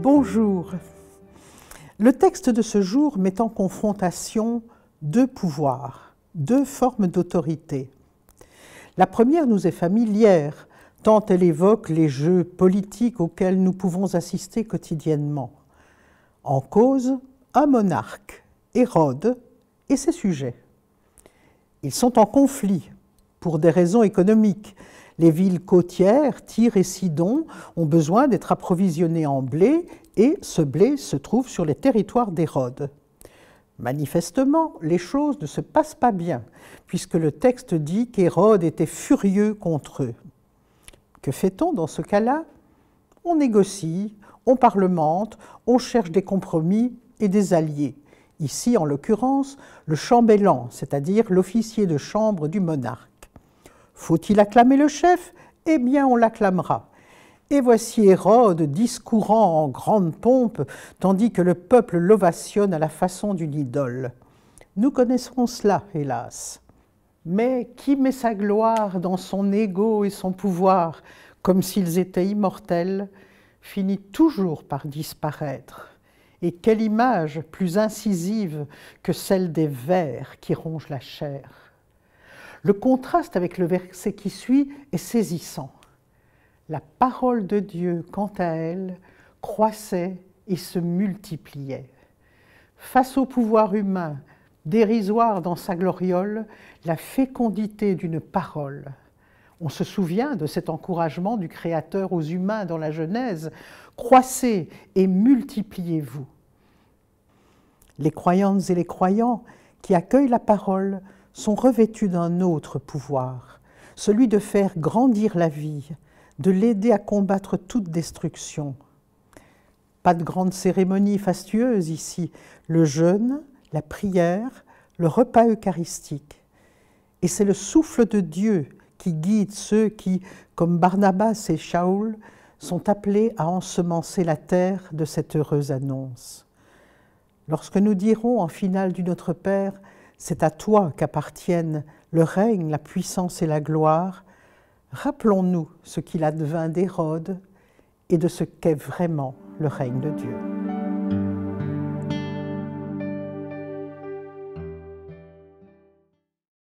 Bonjour. Le texte de ce jour met en confrontation deux pouvoirs, deux formes d'autorité. La première nous est familière, tant elle évoque les jeux politiques auxquels nous pouvons assister quotidiennement. En cause, un monarque, Hérode, et ses sujets. Ils sont en conflit pour des raisons économiques. Les villes côtières, Tyr et Sidon, ont besoin d'être approvisionnées en blé et ce blé se trouve sur les territoires d'Hérode. Manifestement, les choses ne se passent pas bien, puisque le texte dit qu'Hérode était furieux contre eux. Que fait-on dans ce cas-là? On négocie, on parlemente, on cherche des compromis et des alliés. Ici, en l'occurrence, le chambellan, c'est-à-dire l'officier de chambre du monarque. Faut-il acclamer le chef? Eh bien, on l'acclamera. Et voici Hérode discourant en grande pompe, tandis que le peuple l'ovationne à la façon d'une idole. Nous connaissons cela, hélas. Mais qui met sa gloire dans son ego et son pouvoir, comme s'ils étaient immortels, finit toujours par disparaître. Et quelle image plus incisive que celle des vers qui rongent la chair. Le contraste avec le verset qui suit est saisissant. La parole de Dieu, quant à elle, croissait et se multipliait. Face au pouvoir humain, dérisoire dans sa gloriole, la fécondité d'une parole. On se souvient de cet encouragement du Créateur aux humains dans la Genèse. Croissez et multipliez-vous. Les croyantes et les croyants qui accueillent la parole sont revêtus d'un autre pouvoir, celui de faire grandir la vie, de l'aider à combattre toute destruction. Pas de grande cérémonie fastueuse ici, le jeûne, la prière, le repas eucharistique. Et c'est le souffle de Dieu qui guide ceux qui, comme Barnabas et Shaoul, sont appelés à ensemencer la terre de cette heureuse annonce. Lorsque nous dirons en finale du Notre Père, c'est à toi qu'appartiennent le règne, la puissance et la gloire, rappelons-nous ce qu'il advint d'Hérode et de ce qu'est vraiment le règne de Dieu.